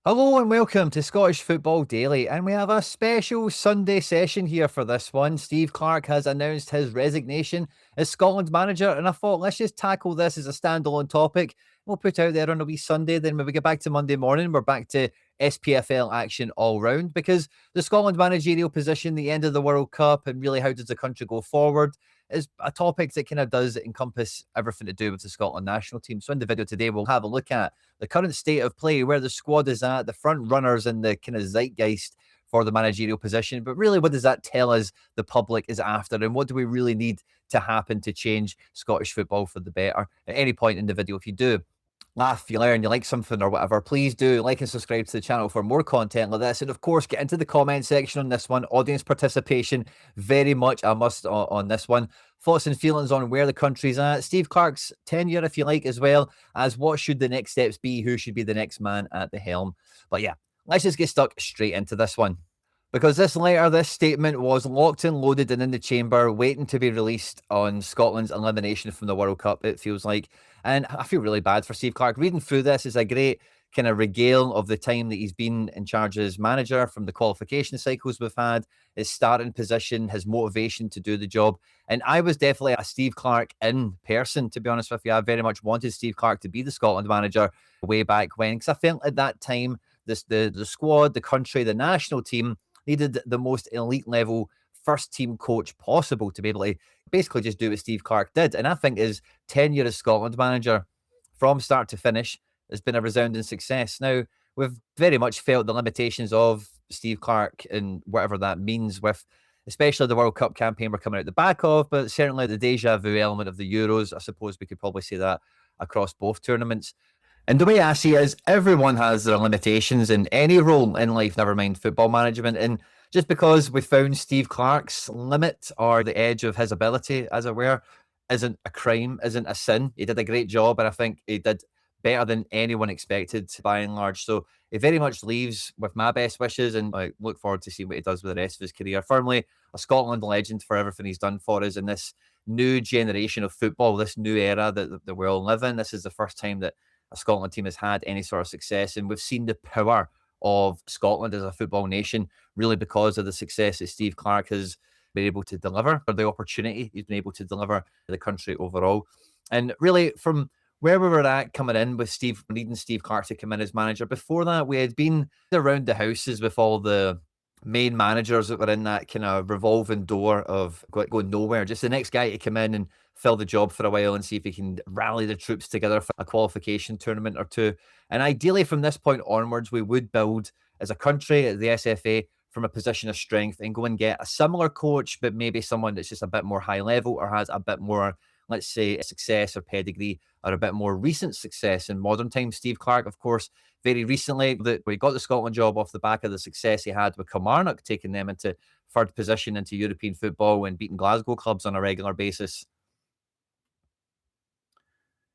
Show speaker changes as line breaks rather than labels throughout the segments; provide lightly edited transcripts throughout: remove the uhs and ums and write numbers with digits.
Hello and welcome to Scottish Football Daily, and we have a special Sunday session here for this one. Steve Clarke has announced his resignation as Scotland manager, and I thought let's just tackle this as a standalone topic. We'll put out there on a wee Sunday, then when we get back to Monday morning, we're back to SPFL action all round because the Scotland managerial position, the end of the World Cup, and really how does the country go forward is a topic that kind of does encompass everything to do with the Scotland national team. So in the video today, we'll have a look at the current state of play, where the squad is at, the front runners, and the kind of zeitgeist for the managerial position. But really, what does that tell us the public is after, and what do we really need to happen to change Scottish football for the better? At any point in the video, if you do laugh, you learn, you like something or whatever, please do like and subscribe to the channel for more content like this. And of course, get into the comment section on this one. Audience participation, very much a must on this one. Thoughts and feelings on where the country's at. Steve Clarke's tenure, if you like, as well as what should the next steps be? Who should be the next man at the helm? But yeah, let's just get stuck straight into this one. Because this letter, this statement was locked and loaded and in the chamber, waiting to be released on Scotland's elimination from the World Cup, it feels like. And I feel really bad for Steve Clarke. Reading through this is a great kind of regale of the time that he's been in charge as manager, from the qualification cycles we've had, his starting position, his motivation to do the job. And I was definitely a Steve Clarke in person, to be honest with you. I very much wanted Steve Clarke to be the Scotland manager way back when, because I felt at that time, the squad, the country, the national team needed the most elite level first team coach possible to be able to basically just do what Steve Clarke did. And I think his tenure as Scotland manager from start to finish has been a resounding success. Now, we've very much felt the limitations of Steve Clarke and whatever that means, with especially the World Cup campaign we're coming out the back of, but certainly the deja vu element of the Euros. I suppose we could probably say that across both tournaments. And the way I see it is everyone has their limitations in any role in life, never mind football management. And just because we found Steve Clarke's limit or the edge of his ability, as it were, isn't a crime, isn't a sin. He did a great job, and I think he did better than anyone expected by and large. So it very much leaves with my best wishes, and I look forward to seeing what he does with the rest of his career. Firmly a Scotland legend for everything he's done for us in this new generation of football, this new era that we all live in. This is the first time that a Scotland team has had any sort of success. And we've seen the power of Scotland as a football nation really because of the success that Steve Clarke has been able to deliver, or the opportunity he's been able to deliver to the country overall. And really, from where we were at coming in with needing Steve Clarke to come in as manager, before that, we had been around the houses with all the main managers that were in that kind of revolving door of going nowhere. Just the next guy to come in and fill the job for a while and see if he can rally the troops together for a qualification tournament or two. And ideally, from this point onwards, we would build as a country, the SFA, from a position of strength and go and get a similar coach, but maybe someone that's just a bit more high level or has a bit more, let's say, success or pedigree, or a bit more recent success in modern times. Steve Clarke, of course, very recently, that we got the Scotland job off the back of the success he had with Kilmarnock, taking them into third position into European football and beating Glasgow clubs on a regular basis.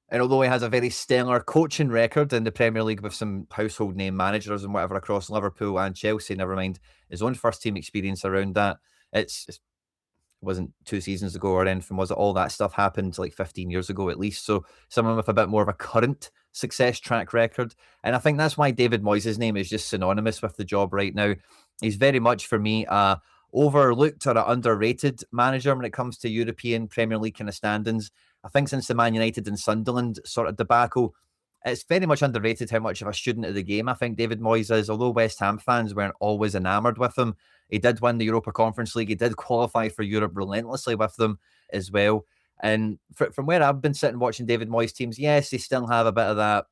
And although he has a very stellar coaching record in the Premier League with some household name managers and whatever across Liverpool and Chelsea, never mind his own first team experience around that, it wasn't 2 seasons ago or anything, was it? All that stuff happened like 15 years ago at least. So someone with a bit more of a current success track record. And I think that's why David Moyes' name is just synonymous with the job right now. He's very much, for me, a overlooked or an underrated manager when it comes to European Premier League kind of standings. I think since the Man United and Sunderland sort of debacle, it's very much underrated how much of a student of the game I think David Moyes is. Although West Ham fans weren't always enamoured with him, he did win the Europa Conference League. He did qualify for Europe relentlessly with them as well. And from where I've been sitting watching David Moyes teams, yes, they still have a bit of that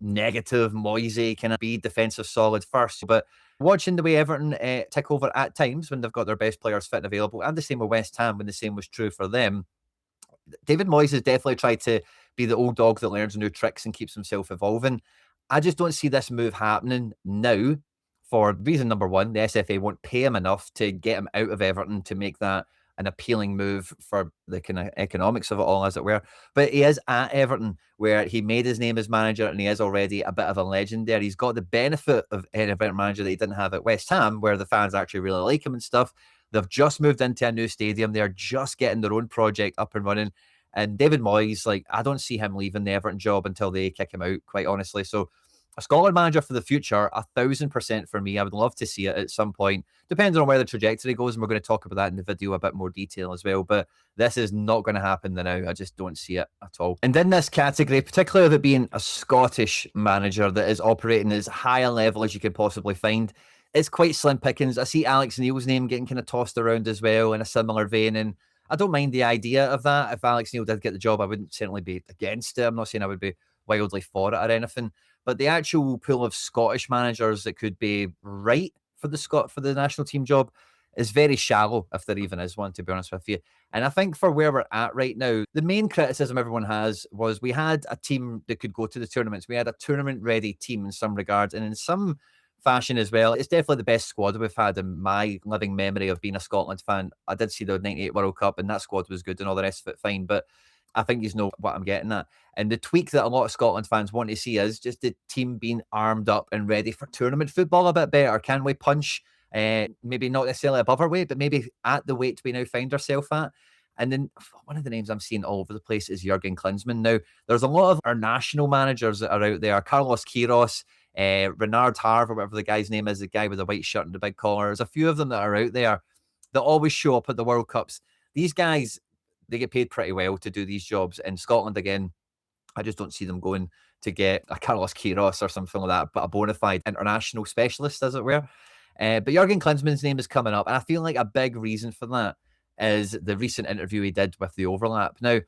negative Moyesy kind of be defensive solid first. But watching the way Everton tick over at times when they've got their best players fit and available, and the same with West Ham when the same was true for them, David Moyes has definitely tried to be the old dog that learns new tricks and keeps himself evolving. I just don't see this move happening now for reason number one. The SFA won't pay him enough to get him out of Everton to make that an appealing move for the kind of economics of it all, as it were. But he is at Everton, where he made his name as manager and he is already a bit of a legend there. He's got the benefit of an Everton manager that he didn't have at West Ham, where the fans actually really like him and stuff. They've just moved into a new stadium. They're just getting their own project up and running. And David Moyes, like, I don't see him leaving the Everton job until they kick him out, quite honestly. So a Scotland manager for the future, 1,000% for me. I would love to see it at some point, depending on where the trajectory goes. And we're going to talk about that in the video a bit more detail as well. But this is not going to happen now. I just don't see it at all. And in this category, particularly of it being a Scottish manager that is operating as high a level as you can possibly find, it's quite slim pickings. I see Alex Neil's name getting kind of tossed around as well in a similar vein. And I don't mind the idea of that. If Alex Neil did get the job, I wouldn't certainly be against it. I'm not saying I would be wildly for it or anything. But the actual pool of Scottish managers that could be right for the national team job is very shallow, if there even is one, to be honest with you. And I think for where we're at right now, the main criticism everyone has was we had a team that could go to the tournaments. We had a tournament-ready team in some regards, and in some fashion as well. It's definitely the best squad we've had in my living memory of being a Scotland fan. I did see the 98 World Cup, and that squad was good and all the rest of it fine, but I think you know what I'm getting at. And the tweak that a lot of Scotland fans want to see is just the team being armed up and ready for tournament football a bit better. Can we punch, maybe not necessarily above our weight, but maybe at the weight we now find ourselves at? And then one of the names I'm seeing all over the place is Jurgen Klinsmann. Now, there's a lot of our national managers that are out there. Carlos Queiroz, Renard Harvey, whatever the guy's name is, the guy with the white shirt and the big collar. There's a few of them that are out there that always show up at the World Cups. These guys, they get paid pretty well to do these jobs. In Scotland, again, I just don't see them going to get a Carlos Queiroz or something like that, but a bona fide international specialist, as it were. But Jurgen Klinsmann's name is coming up, and I feel like a big reason for that is the recent interview he did with The Overlap. Now,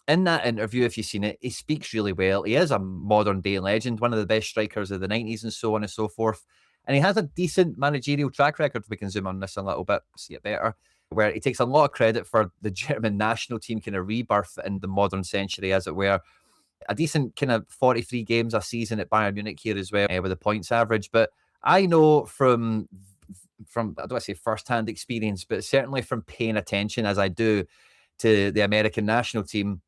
in that interview, if you've seen it, he speaks really well. He is a modern day legend, one of the best strikers of the 90s and so on and so forth. And he has a decent managerial track record. We can zoom on this a little bit, see it better, where he takes a lot of credit for the German national team kind of rebirth in the modern century, as it were. A decent kind of 43 games a season at Bayern Munich here as well, with a points average. But I know from I don't want to say first-hand experience, but certainly from paying attention as I do to the American national team.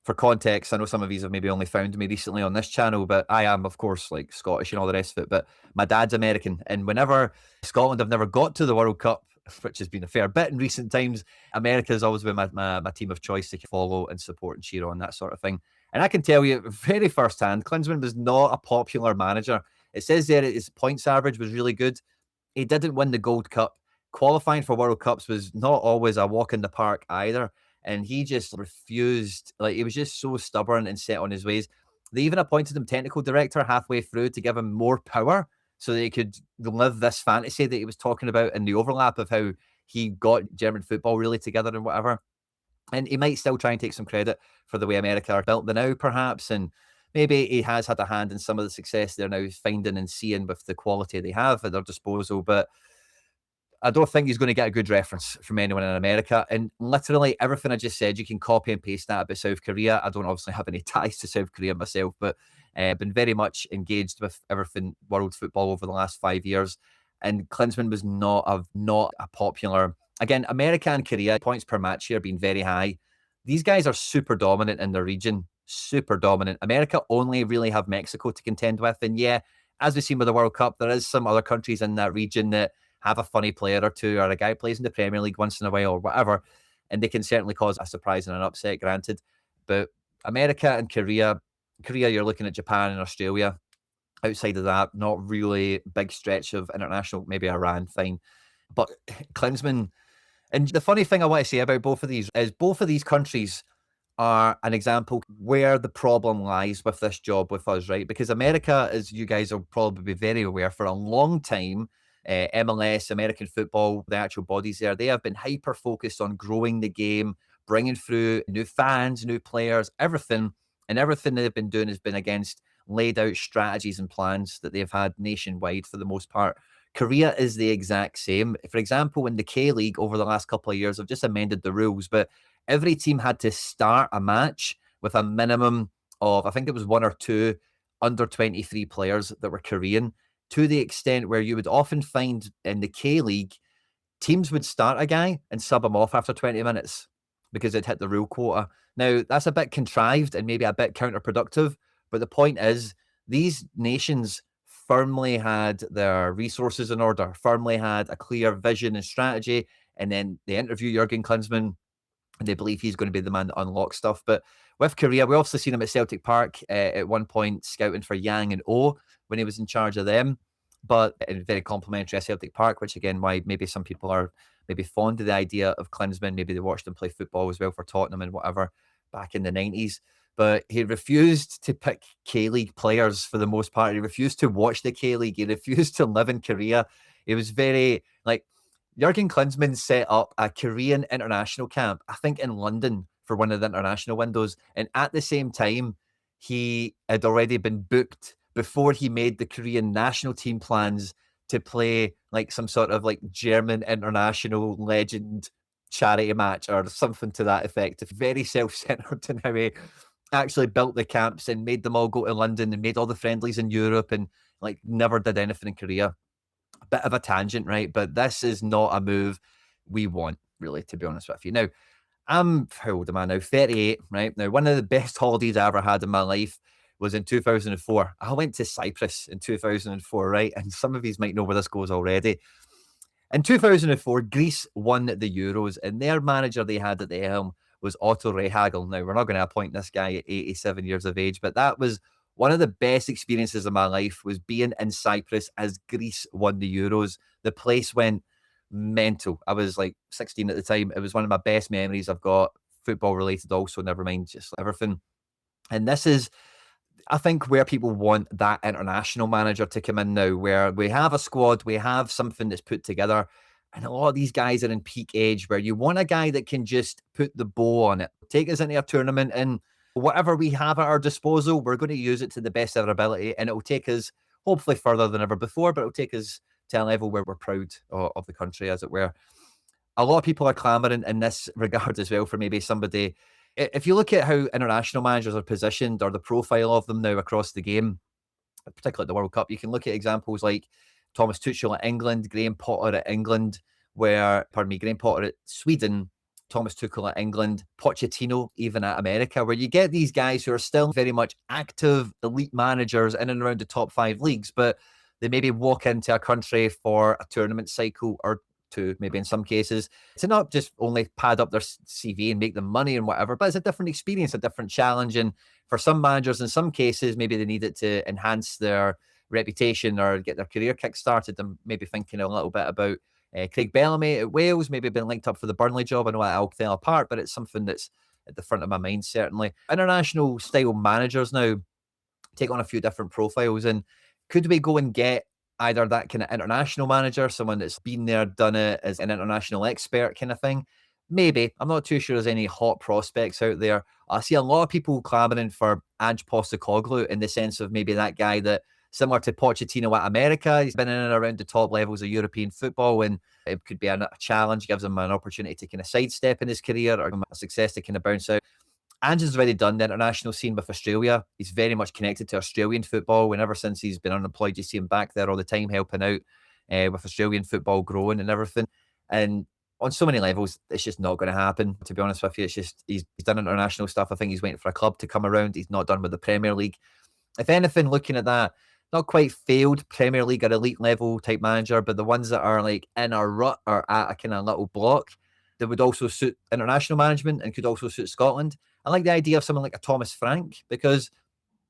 For context, I know some of these have maybe only found me recently on this channel, but I am, of course, like Scottish and all the rest of it. But my dad's American, and whenever Scotland have never got to the World Cup, which has been a fair bit in recent times, America has always been my team of choice to follow and support and cheer on, that sort of thing. And I can tell you very firsthand, Klinsmann was not a popular manager. It says there his points average was really good. He didn't win the Gold Cup. Qualifying for World Cups was not always a walk in the park either. And he just refused. Like, he was just so stubborn and set on his ways. They even appointed him technical director halfway through to give him more power so that he could live this fantasy that he was talking about in The Overlap of how he got German football really together and whatever. And he might still try and take some credit for the way America are built now, perhaps. And maybe he has had a hand in some of the success they're now finding and seeing with the quality they have at their disposal. But I don't think he's going to get a good reference from anyone in America. And literally everything I just said, you can copy and paste that about South Korea. I don't obviously have any ties to South Korea myself, but I've been very much engaged with everything world football over the last 5 years. And Klinsmann was not a popular. Again, America and Korea, points per match here being very high. These guys are super dominant in their region, super dominant. America only really have Mexico to contend with. And yeah, as we've seen with the World Cup, there is some other countries in that region that have a funny player or two, or a guy plays in the Premier League once in a while or whatever, and they can certainly cause a surprise and an upset, granted. But America and Korea, you're looking at Japan and Australia. Outside of that, not really big stretch of international, maybe Iran, fine. But Klinsmann, and the funny thing I want to say about both of these is both of these countries are an example where the problem lies with this job with us, right? Because America, as you guys will probably be very aware, for a long time, MLS, American football, the actual bodies there, they have been hyper focused on growing the game, bringing through new fans, new players, everything. And everything they've been doing has been against laid out strategies and plans that they've had nationwide for the most part. Korea is the exact same. For example, in the K League over the last couple of years, they've just amended the rules, but every team had to start a match with a minimum of, I think it was one or two under 23 players that were Korean, to the extent where you would often find in the K League, teams would start a guy and sub him off after 20 minutes because it hit the rule quota. Now, that's a bit contrived and maybe a bit counterproductive, but the point is, these nations firmly had their resources in order, firmly had a clear vision and strategy. And then they interview Jurgen Klinsmann, and they believe he's going to be the man that unlocks stuff. But with Korea, we obviously seen him at Celtic Park at one point scouting for Yang and O when he was in charge of them, but very complimentary at Celtic Park, which again, why maybe some people are maybe fond of the idea of Klinsmann. Maybe they watched him play football as well for Tottenham and whatever back in the 90s. But he refused to pick K-League players for the most part. He refused to watch the K-League. He refused to live in Korea. He was very like Jurgen Klinsmann set up a Korean international camp, I think in London for one of the international windows. And at the same time, he had already been booked before he made the Korean national team plans to play like some sort of like German international legend charity match or something to that effect. Very self-centered in how he actually built the camps and made them all go to London and made all the friendlies in Europe and like never did anything in Korea. Bit of a tangent, right? But this is not a move we want, really, to be honest with you. Now, how old am I now? 38, right? Now, one of the best holidays I ever had in my life was in 2004. I went to Cyprus in 2004, right? And some of you might know where this goes already. In 2004, Greece won the Euros, and their manager they had at the helm was Otto Rehhagel. Now, we're not going to appoint this guy at 87 years of age, but that was one of the best experiences of my life was being in Cyprus as Greece won the Euros. The place went mental. I was like 16 at the time. It was one of my best memories I've got, football related also, never mind just everything. And this is I think where people want that international manager to come in now, where we have a squad, we have something that's put together, and a lot of these guys are in peak age where you want a guy that can just put the bow on it, take us into a tournament, and whatever we have at our disposal, we're going to use it to the best of our ability, and it will take us hopefully further than ever before, but it'll take us to a level where we're proud of the country, as it were. A lot of people are clamoring in this regard as well for maybe somebody. If you look at how international managers are positioned or the profile of them now across the game, particularly at the World Cup, you can look at examples like Thomas Tuchel at England, Graham Potter at England, Graham Potter at Sweden, Thomas Tuchel at England, Pochettino even at America, where you get these guys who are still very much active elite managers in and around the top 5 leagues, but they maybe walk into a country for a tournament cycle or two, maybe in some cases, to not just only pad up their CV and make them money and whatever, but it's a different experience, a different challenge. And for some managers, in some cases, maybe they need it to enhance their reputation or get their career kick-started. I'm maybe thinking a little bit about Craig Bellamy at Wales, maybe been linked up for the Burnley job. I know that all fell apart, but it's something that's at the front of my mind, certainly. International style managers now take on a few different profiles. And could we go and get either that kind of international manager, someone that's been there, done it as an international expert kind of thing? Maybe. I'm not too sure there's any hot prospects out there. I see a lot of people clamoring for Ange Postecoglou in the sense of maybe that guy that, similar to Pochettino at America, he's been in and around the top levels of European football, and it could be a challenge, gives him an opportunity to kind of sidestep in his career or a success to kind of bounce out. Ange has already done the international scene with Australia. He's very much connected to Australian football. And ever since he's been unemployed, you see him back there all the time helping out with Australian football growing and everything. And on so many levels, it's just not going to happen, to be honest with you. It's just he's done international stuff. I think he's waiting for a club to come around. He's not done with the Premier League. If anything, looking at that, not quite failed Premier League or elite level type manager, but the ones that are like in a rut or at a kind of little block that would also suit international management and could also suit Scotland. I like the idea of someone like a Thomas Frank, because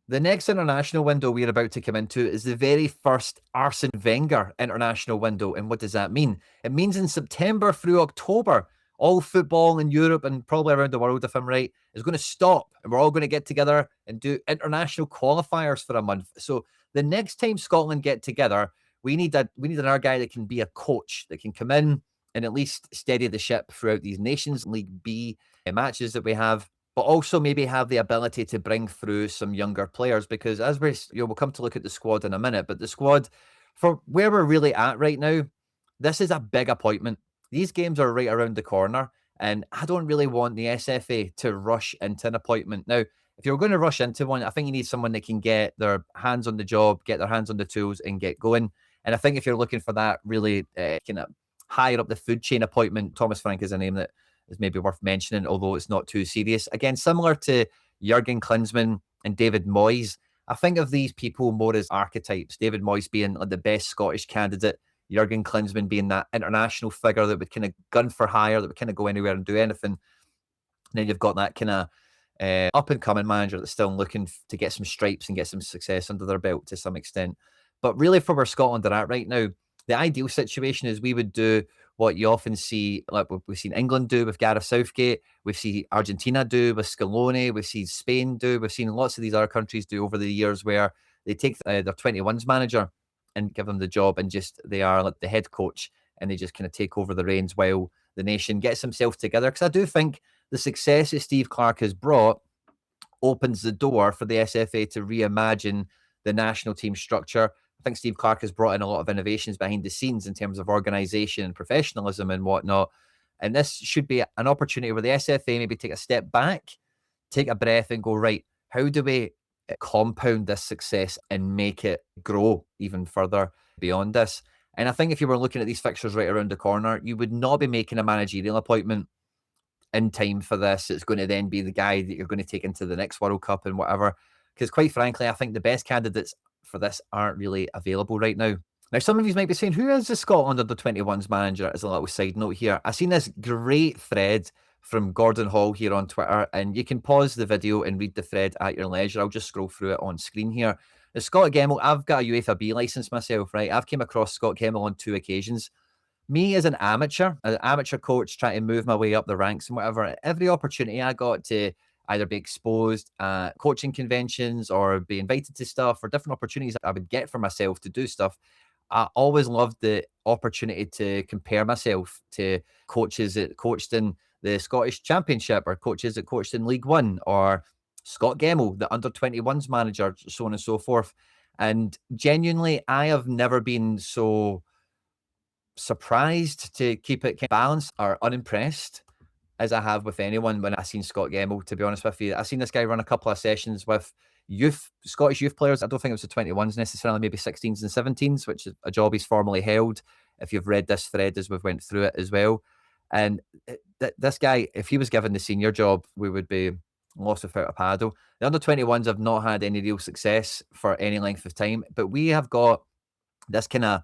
the next international window we're about to come into is the very first Arsene Wenger international window. And what does that mean? It means in September through October, all football in Europe and probably around the world, if I'm right, is going to stop. And we're all going to get together and do international qualifiers for a month. So the next time Scotland get together, we need another guy that can be a coach, that can come in and at least steady the ship throughout these Nations League B matches that we have, but also maybe have the ability to bring through some younger players, because as we'll come to look at the squad in a minute, but the squad, for where we're really at right now, this is a big appointment. These games are right around the corner, and I don't really want the SFA to rush into an appointment. Now, if you're going to rush into one, I think you need someone that can get their hands on the job, get their hands on the tools, and get going. And I think if you're looking for that really kind of higher up the food chain appointment, Thomas Frank is a name that is maybe worth mentioning, although it's not too serious. Again, similar to Jurgen Klinsmann and David Moyes, I think of these people more as archetypes. David Moyes being like the best Scottish candidate, Jurgen Klinsmann being that international figure that would kind of gun for hire, that would kind of go anywhere and do anything. then you've got that kind of up and coming manager that's still looking to get some stripes and get some success under their belt to some extent. But really, for where Scotland are at right now, the ideal situation is we would do what you often see, like we've seen England do with Gareth Southgate, we've seen Argentina do with Scaloni, we've seen Spain do, we've seen lots of these other countries do over the years, where they take their 21s manager and give them the job, and just they are like the head coach, and they just kind of take over the reins while the nation gets himself together. Because I do think the success that Steve Clarke has brought opens the door for the SFA to reimagine the national team structure. I think Steve Clarke has brought in a lot of innovations behind the scenes in terms of organisation and professionalism and whatnot. And this should be an opportunity where the SFA maybe take a step back, take a breath, and go, right, how do we compound this success and make it grow even further beyond this? And I think if you were looking at these fixtures right around the corner, you would not be making a managerial appointment in time for this. It's going to then be the guy that you're going to take into the next World Cup and whatever. Because quite frankly, I think the best candidates for this aren't really available right now. Now, some of you might be saying, who is the Scotland under-21s manager? As a little side note here, I've seen this great thread from Gordon Hall here on Twitter, and you can pause the video and read the thread at your leisure. I'll just scroll through it on screen here. The Scott Gemmil, I've got a UEFA B licence myself, right? I've came across Scott Gemmil on 2 occasions. Me as an amateur coach trying to move my way up the ranks and whatever, every opportunity I got to either be exposed at coaching conventions or be invited to stuff, or different opportunities I would get for myself to do stuff, I always loved the opportunity to compare myself to coaches that coached in the Scottish Championship, or coaches that coached in League One, or Scott Gemmil, the under-21s manager, so on and so forth. And genuinely, I have never been so surprised, to keep it balanced, or unimpressed as I have with anyone when I seen Scott Gemmil, to be honest with you. I've seen this guy run a couple of sessions with Scottish youth players. I don't think it was the 21s necessarily, maybe 16s and 17s, which is a job he's formerly held, if you've read this thread as we've went through it as well. And this guy, if he was given the senior job, we would be lost without a paddle. The under-21s have not had any real success for any length of time, but we have got this kind of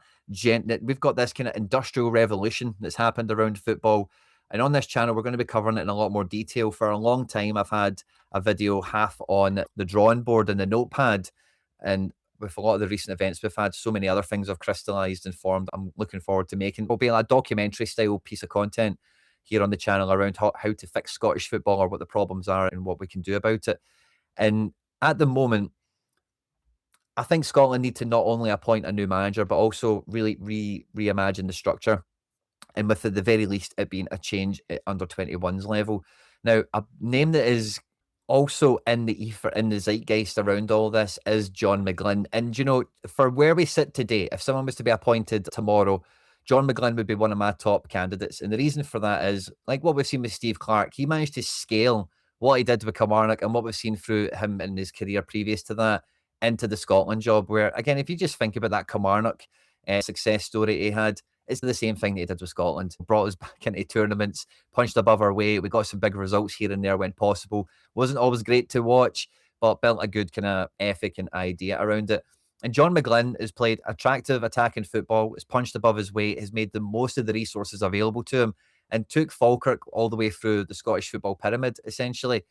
we've got this kind of industrial revolution that's happened around football. And on this channel, we're going to be covering it in a lot more detail. For a long time, I've had a video half on the drawing board and the notepad. And with a lot of the recent events we've had, so many other things have crystallized and formed. I'm looking forward to making. It'll be a documentary style piece of content here on the channel around how to fix Scottish football, or what the problems are and what we can do about it. And at the moment, I think Scotland need to not only appoint a new manager, but also really reimagine the structure. And with at the very least it being a change at under 21s level. Now, a name that is also in the ether, in the zeitgeist around all this, is John McGlynn. And, you know, for where we sit today, if someone was to be appointed tomorrow, John McGlynn would be one of my top candidates. And the reason for that is, like what we've seen with Steve Clarke, he managed to scale what he did with Kilmarnock and what we've seen through him in his career previous to that into the Scotland job, where, again, if you just think about that Kilmarnock success story he had, it's the same thing that he did with Scotland. Brought us back into tournaments, punched above our weight. We got some big results here and there when possible. Wasn't always great to watch, but built a good kind of ethic and idea around it. And John McGlynn has played attractive attacking football, has punched above his weight, has made the most of the resources available to him, and took Falkirk all the way through the Scottish football pyramid, essentially.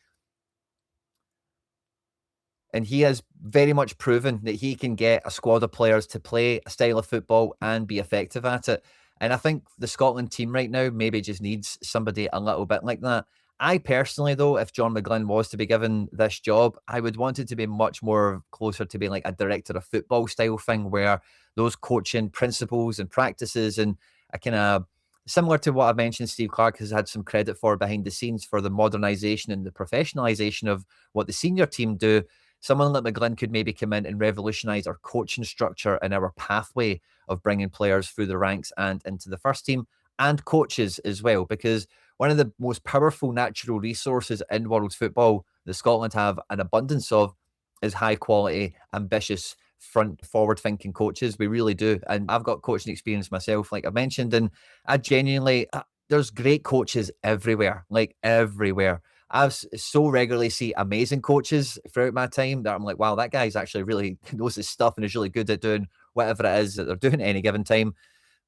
And he has very much proven that he can get a squad of players to play a style of football and be effective at it. And I think the Scotland team right now maybe just needs somebody a little bit like that. I personally, though, if John McGlynn was to be given this job, I would want it to be much more closer to being like a director of football style thing, where those coaching principles and practices, and a kind of similar to what I mentioned, Steve Clarke has had some credit for behind the scenes for the modernisation and the professionalisation of what the senior team do. Someone like McGlynn could maybe come in and revolutionise our coaching structure and our pathway of bringing players through the ranks and into the first team, and coaches as well, because one of the most powerful natural resources in world football that Scotland have an abundance of is high quality, ambitious, forward thinking coaches. We really do. And I've got coaching experience myself, like I mentioned, and I genuinely, there's great coaches everywhere, like everywhere. I've so regularly see amazing coaches throughout my time that I'm like, wow, that guy's actually really knows his stuff and is really good at doing whatever it is that they're doing at any given time.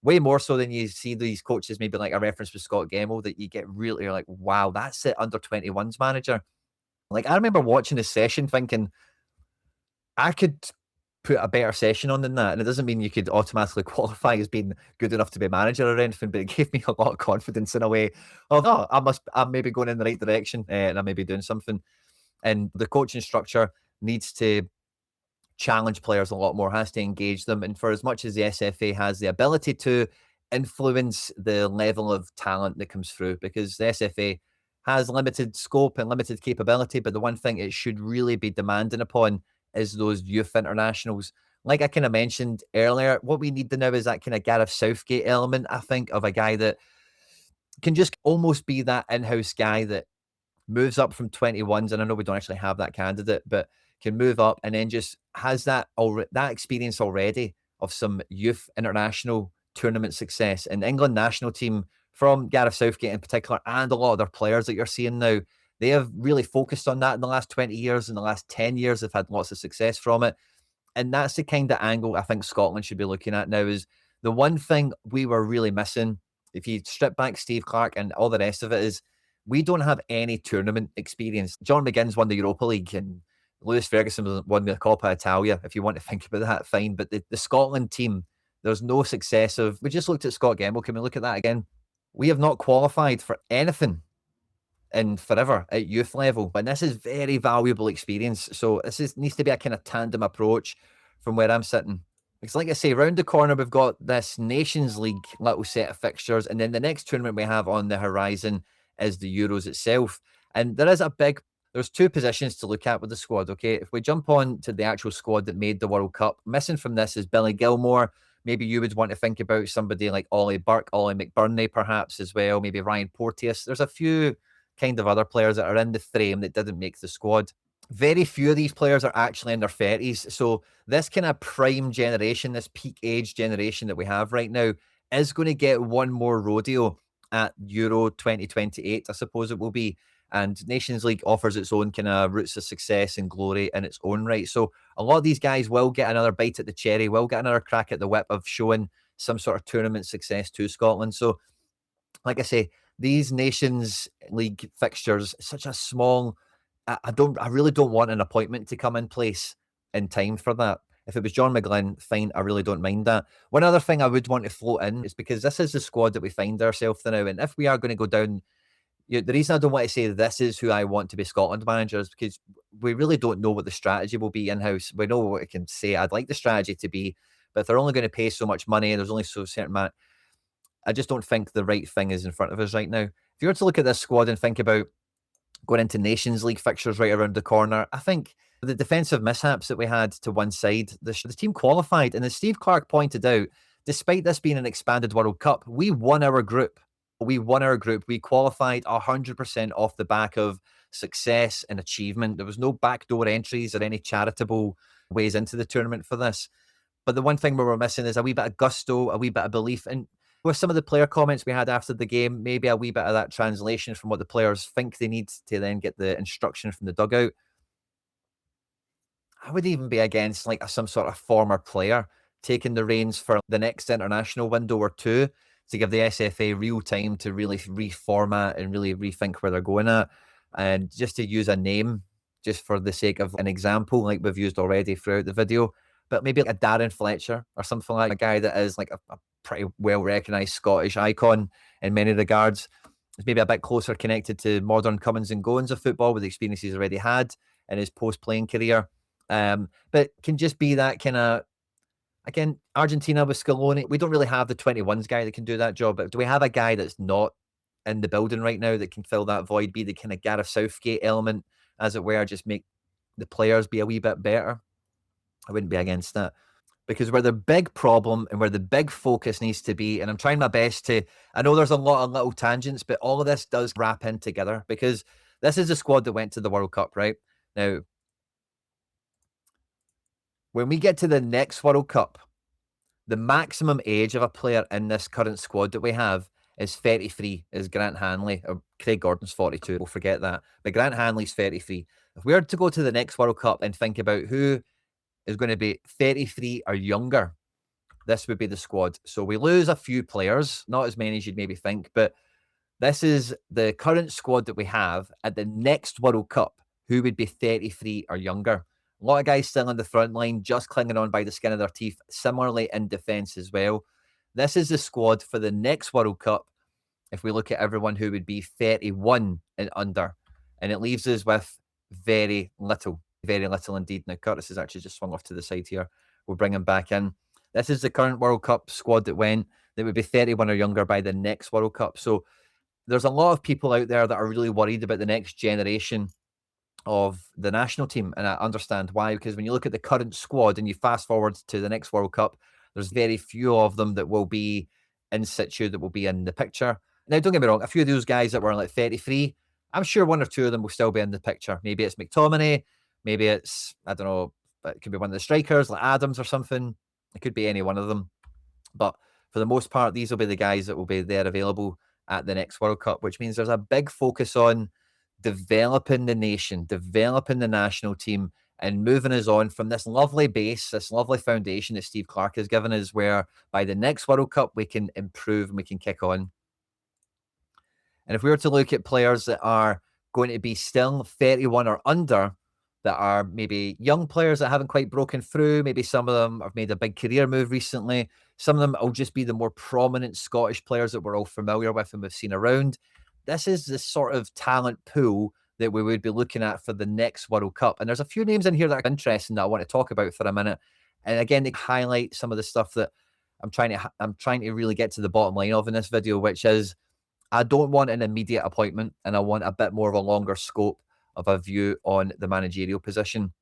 way more so than you see these coaches, maybe like a reference with Scott Gemmil, that you get really, you're like, wow, that's it, under 21s manager. Like, I remember watching this session thinking, I could put a better session on than that. And it doesn't mean you could automatically qualify as being good enough to be a manager or anything, but it gave me a lot of confidence in a way of, oh, I'm maybe going in the right direction, and I may be doing something. And the coaching structure needs to challenge players a lot more, has to engage them. And for as much as the SFA has the ability to influence the level of talent that comes through, because the SFA has limited scope and limited capability, but the one thing it should really be demanding upon is those youth internationals. Like I kind of mentioned earlier, what we need to now is that kind of Gareth Southgate element, I think, of a guy that can just almost be that in-house guy that moves up from 21s, and I know we don't actually have that candidate, but can move up and then just has that that experience already of some youth international tournament success. And England national team, from Gareth Southgate in particular, and a lot of their players that you're seeing now, they have really focused on that in the last 20 years. In the last 10 years, they've had lots of success from it. And that's the kind of angle I think Scotland should be looking at now. Is the one thing we were really missing, if you strip back Steve Clarke and all the rest of it, is we don't have any tournament experience. John McGinn's won the Europa League and Lewis Ferguson won the Coppa Italia. If you want to think about that, fine. But the Scotland team, there's no success of. We just looked at Scott Gemmil. Can we look at that again? We have not qualified for anything in forever at youth level. And this is very valuable experience. So needs to be a kind of tandem approach from where I'm sitting. Because like I say, round the corner, we've got this Nations League little set of fixtures. And then the next tournament we have on the horizon is the Euros itself. And there's two positions to look at with the squad, okay? If we jump on to the actual squad that made the World Cup, missing from this is Billy Gilmore. Maybe you would want to think about somebody like Ollie Burke, Ollie McBurney perhaps as well, maybe Ryan Porteous. There's a few kind of other players that are in the frame that didn't make the squad. Very few of these players are actually in their 30s. So this kind of prime generation, this peak age generation that we have right now, is going to get one more rodeo at Euro 2028, I suppose it will be. And Nations League offers its own kind of roots of success and glory in its own right. So a lot of these guys will get another bite at the cherry, will get another crack at the whip of showing some sort of tournament success to Scotland. So, like I say, these Nations League fixtures, such a small. I really don't want an appointment to come in place in time for that. If it was John McGlynn, fine, I really don't mind that. One other thing I would want to float in is because this is the squad that we find ourselves in now, and if we are going to go down, the reason I don't want to say this is who I want to be Scotland manager is because we really don't know what the strategy will be in-house. We know what we can say. I'd like the strategy to be, but if they're only going to pay so much money, there's only so certain amount. I just don't think the right thing is in front of us right now. If you were to look at this squad and think about going into Nations League fixtures right around the corner, I think the defensive mishaps that we had to one side, the team qualified. And as Steve Clarke pointed out, despite this being an expanded World Cup, we won our group. We won our group. We qualified 100% off the back of success and achievement. There was no backdoor entries or any charitable ways into the tournament for this. But the one thing we were missing is a wee bit of gusto, a wee bit of belief. And with some of the player comments we had after the game, maybe a wee bit of that translation from what the players think they need to then get the instruction from the dugout. I would even be against like some sort of former player taking the reins for the next international window or two to give the SFA real time to really reformat and really rethink where they're going at. And just to use a name just for the sake of an example, like we've used already throughout the video, but maybe like a Darren Fletcher or something, like a guy that is like a pretty well recognized Scottish icon in many regards. Is maybe a bit closer connected to modern comings and goings of football with the experience he's already had in his post-playing career. But can just be that kind of, again, Argentina with Scaloni, we don't really have the 21s guy that can do that job, but do we have a guy that's not in the building right now that can fill that void, be the kind of Gareth Southgate element, as it were, just make the players be a wee bit better? I wouldn't be against that. Because where the big problem and where the big focus needs to be, and I'm trying my best to, I know there's a lot of little tangents, but all of this does wrap in together because this is the squad that went to the World Cup, right? Now, when we get to the next World Cup, the maximum age of a player in this current squad that we have is 33, is Grant Hanley. Or Craig Gordon's 42, we'll forget that. But Grant Hanley's 33. If we were to go to the next World Cup and think about who is going to be 33 or younger, this would be the squad. So we lose a few players, not as many as you'd maybe think, but this is the current squad that we have at the next World Cup, who would be 33 or younger. A lot of guys still on the front line, just clinging on by the skin of their teeth, similarly in defence as well. This is the squad for the next World Cup if we look at everyone who would be 31 and under. And it leaves us with very little indeed. Now, Curtis has actually just swung off to the side here. We'll bring him back in. This is the current World Cup squad that went, that would be 31 or younger by the next World Cup. So there's a lot of people out there that are really worried about the next generation of the national team. And I understand why, because when you look at the current squad and you fast forward to the next World Cup, there's very few of them that will be in situ, that will be in the picture. Now, don't get me wrong, a few of those guys that were like 33, I'm sure one or two of them will still be in the picture. Maybe it's McTominay, maybe it's, I don't know, it could be one of the strikers like Adams or something. It could be any one of them. But for the most part, these will be the guys that will be there available at the next World Cup, which means there's a big focus on developing the nation, developing the national team, and moving us on from this lovely base, this lovely foundation that Steve Clarke has given us, where by the next World Cup, we can improve and we can kick on. And if we were to look at players that are going to be still 31 or under, that are maybe young players that haven't quite broken through, maybe some of them have made a big career move recently. Some of them will just be the more prominent Scottish players that we're all familiar with and we've seen around. This is the sort of talent pool that we would be looking at for the next World Cup. And there's a few names in here that are interesting that I want to talk about for a minute. And again, they highlight some of the stuff that I'm trying to really get to the bottom line of in this video, which is I don't want an immediate appointment, and I want a bit more of a longer scope of a view on the managerial position.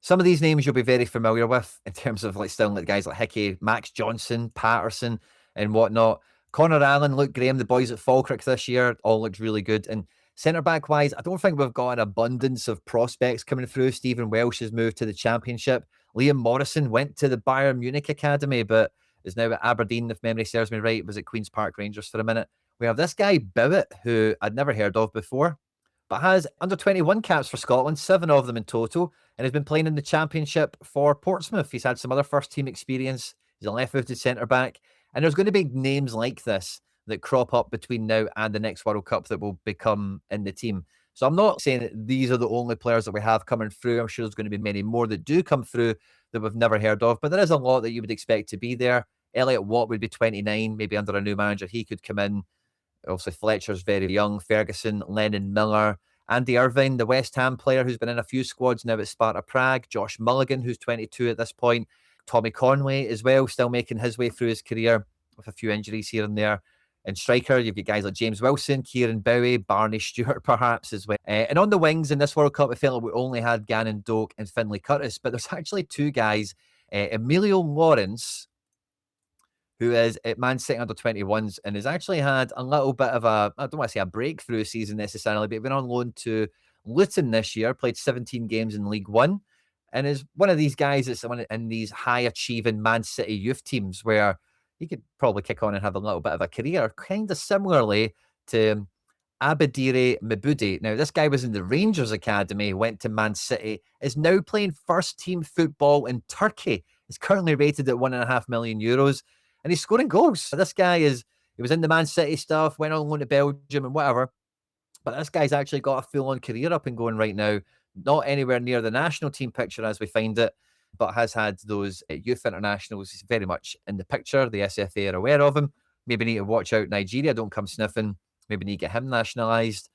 Some of these names you'll be very familiar with in terms of like still like guys like Hickey, Max Johnson, Patterson, and whatnot. Connor Allen, Luke Graham, the boys at Falkirk this year all looked really good. And centre back wise, I don't think we've got an abundance of prospects coming through. Stephen Welsh has moved to the Championship. Liam Morrison went to the Bayern Munich Academy, but is now at Aberdeen, if memory serves me right. Was at Queen's Park Rangers for a minute. We have this guy Bowett, who I'd never heard of before, but has under 21 caps for Scotland, 7 of them in total, and has been playing in the Championship for Portsmouth. He's had some other first team experience. He's a left-footed centre back. And there's going to be names like this that crop up between now and the next World Cup that will become in the team. So I'm not saying that these are the only players that we have coming through. I'm sure there's going to be many more that do come through that we've never heard of, but there is a lot that you would expect to be there. Elliot Watt would be 29, maybe under a new manager. He could come in. Obviously, Fletcher's very young. Ferguson, Lennon, Miller, Andy Irvine, the West Ham player who's been in a few squads now at Sparta Prague. Josh Mulligan, who's 22 at this point. Tommy Conway as well, still making his way through his career with a few injuries here and there. And striker, you've got guys like James Wilson, Kieran Bowie, Barney Stewart perhaps as well. And on the wings in this World Cup, I felt like we only had Gannon Doak and Finlay Curtis, but there's actually two guys, Emilio Lawrence, who is at Man City under 21s and has actually had a little bit of a, I don't want to say a breakthrough season necessarily, but been on loan to Luton this year, played 17 games in League One, and is one of these guys that's in these high achieving Man City youth teams where he could probably kick on and have a little bit of a career, kind of similarly to Abadire Mabudi. Now, this guy was in the Rangers Academy, went to Man City, is now playing first team football in Turkey. Is currently rated at €1.5 million. And he's scoring goals. So this guy he was in the Man City stuff, went on loan to Belgium and whatever. But this guy's actually got a full-on career up and going right now. Not anywhere near the national team picture as we find it, but has had those youth internationals. He's very much in the picture. The SFA are aware of him. Maybe need to watch out Nigeria. Don't come sniffing. Maybe need to get him nationalised.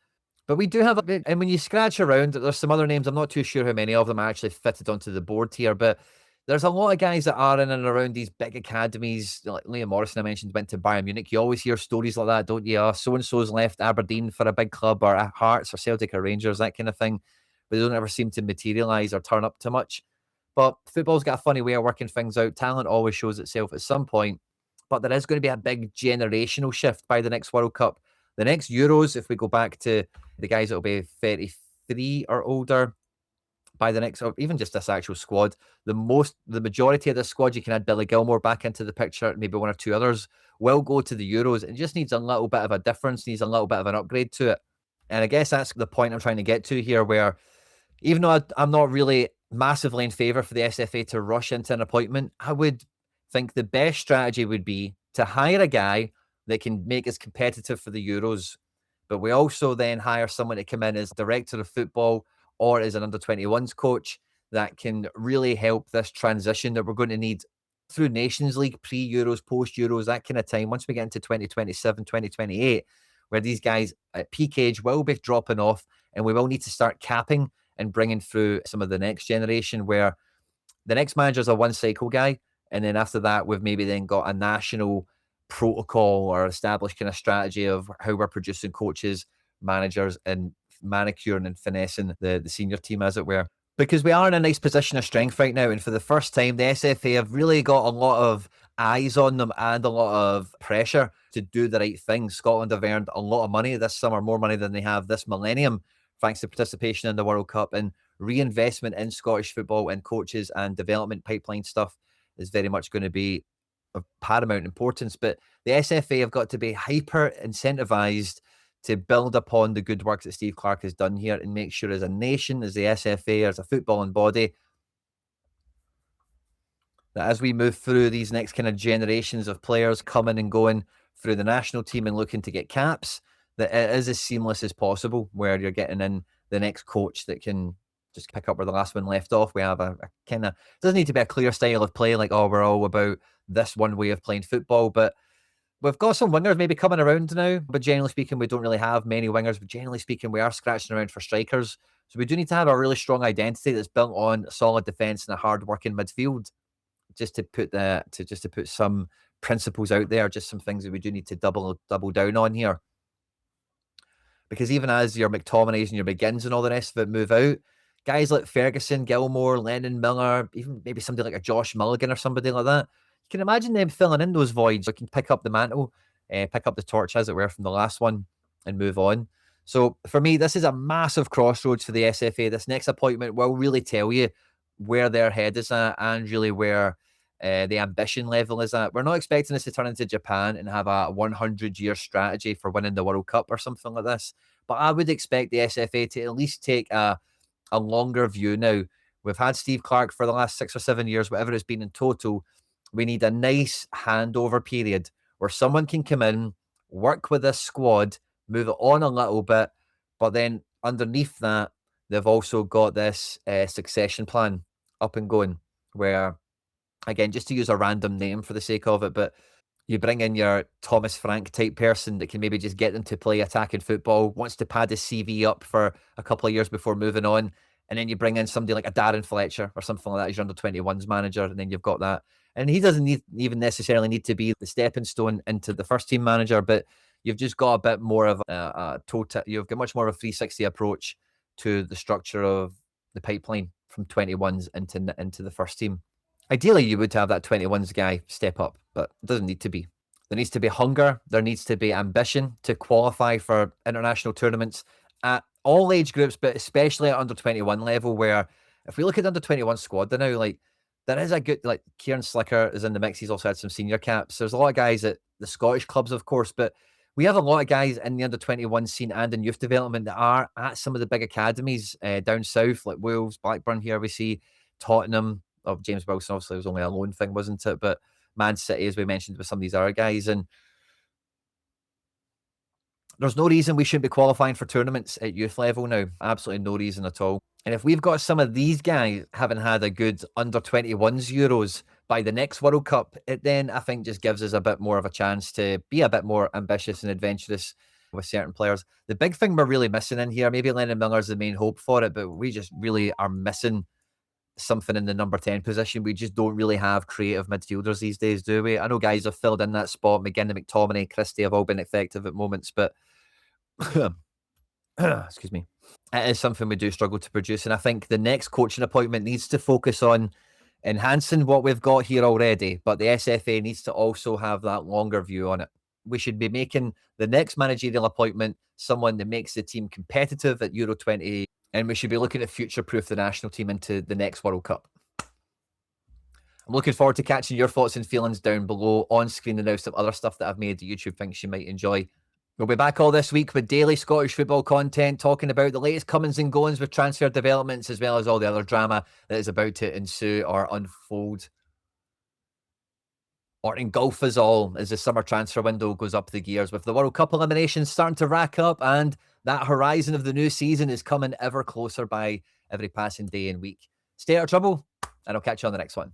But we do have, and when you scratch around, there's some other names. I'm not too sure how many of them are actually fitted onto the board here, but there's a lot of guys that are in and around these big academies. Like Liam Morrison, I mentioned, went to Bayern Munich. You always hear stories like that, don't you? Oh, so-and-so's left Aberdeen for a big club, or Hearts or Celtic or Rangers, that kind of thing. But they don't ever seem to materialise or turn up too much. But football's got a funny way of working things out. Talent always shows itself at some point. But there is going to be a big generational shift by the next World Cup. The next Euros, if we go back to the guys that will be 33 or older, by the next, or even just this actual squad, the majority of this squad, you can add Billy Gilmore back into the picture, maybe one or two others, will go to the Euros. It just needs a little bit of a difference, needs a little bit of an upgrade to it. And I guess that's the point I'm trying to get to here, where even though I'm not really massively in favour for the SFA to rush into an appointment, I would think the best strategy would be to hire a guy that can make us competitive for the Euros. But we also then hire someone to come in as director of football or as an under 21s coach that can really help this transition that we're going to need through Nations League, pre Euros, post Euros, that kind of time. Once we get into 2027, 2028, where these guys at peak age will be dropping off, and we will need to start capping and bringing through some of the next generation where the next manager's a one cycle guy. And then after that, we've maybe then got a national protocol or established kind of strategy of how we're producing coaches, managers, and manicuring and finessing the senior team, as it were. Because we are in a nice position of strength right now. And for the first time, the SFA have really got a lot of eyes on them and a lot of pressure to do the right thing. Scotland have earned a lot of money this summer, more money than they have this millennium, thanks to participation in the World Cup, and reinvestment in Scottish football and coaches and development pipeline stuff is very much going to be of paramount importance. But the SFA have got to be hyper incentivized to build upon the good work that Steve Clarke has done here and make sure as a nation, as the SFA, as a footballing body, that as we move through these next kind of generations of players coming and going through the national team and looking to get caps, that it is as seamless as possible, where you're getting in the next coach that can just pick up where the last one left off. We have a kind of, doesn't need to be a clear style of play, like, oh, we're all about this one way of playing football, but we've got some wingers maybe coming around now, but generally speaking, we don't really have many wingers. But generally speaking, we are scratching around for strikers. So we do need to have a really strong identity that's built on solid defence and a hard-working midfield. Just to put some principles out there, just some things that we do need to double down on here. Because even as your McTominays and your McGinns and all the rest of it move out, guys like Ferguson, Gilmore, Lennon, Miller, even maybe somebody like a Josh Mulligan or somebody like that, you can imagine them filling in those voids. They can pick up the mantle, pick up the torch, as it were, from the last one and move on. So for me, this is a massive crossroads for the SFA. This next appointment will really tell you where their head is at and really where the ambition level is at. We're not expecting us to turn into Japan and have a 100-year strategy for winning the World Cup or something like this. But I would expect the SFA to at least take a longer view now. We've had Steve Clarke for the last 6 or 7 years, whatever it's been in total. We need a nice handover period where someone can come in, work with this squad, move it on a little bit, but then underneath that, they've also got this succession plan up and going where, again, just to use a random name for the sake of it, but you bring in your Thomas Frank type person that can maybe just get them to play attacking football, wants to pad his CV up for a couple of years before moving on. And then you bring in somebody like a Darren Fletcher or something like that as your under 21s manager. And then you've got that. And he doesn't even necessarily need to be the stepping stone into the first team manager, but you've just got a bit more of a total, you've got much more of a 360 approach to the structure of the pipeline from 21s into the first team. Ideally, you would have that 21s guy step up, but it doesn't need to be. There needs to be hunger. There needs to be ambition to qualify for international tournaments at all age groups, but especially at under 21 level, where if we look at the under 21 squad, they're now like, there is a good, like Kieran Slicker is in the mix. He's also had some senior caps. There's a lot of guys at the Scottish clubs, of course, but we have a lot of guys in the under 21 scene and in youth development that are at some of the big academies down south, like Wolves, Blackburn here we see, Tottenham. Of James Wilson, obviously, it was only a loan thing, wasn't it? But Man City, as we mentioned, with some of these other guys. And there's no reason we shouldn't be qualifying for tournaments at youth level now. Absolutely no reason at all. And if we've got some of these guys having had a good under 21s Euros by the next World Cup, it then I think just gives us a bit more of a chance to be a bit more ambitious and adventurous with certain players. The big thing we're really missing in here, maybe Lennon Miller's the main hope for it, but we just really are missing something in the number 10 position. We just don't really have creative midfielders these days, do we? I know guys have filled in that spot. McGinn, McTominay, Christie have all been effective at moments, but excuse me, it is something we do struggle to produce. And I think the next coaching appointment needs to focus on enhancing what we've got here already, but the SFA needs to also have that longer view on it. We should be making the next managerial appointment someone that makes the team competitive at Euro 20, and we should be looking to future-proof the national team into the next World Cup. I'm looking forward to catching your thoughts and feelings down below on screen, and now some other stuff that I've made that YouTube thinks you might enjoy. We'll be back all this week with daily Scottish football content, talking about the latest comings and goings with transfer developments, as well as all the other drama that is about to ensue or unfold. or engulf us all as the summer transfer window goes up the gears, with the World Cup eliminations starting to rack up, and that horizon of the new season is coming ever closer by every passing day and week. Stay out of trouble, and I'll catch you on the next one.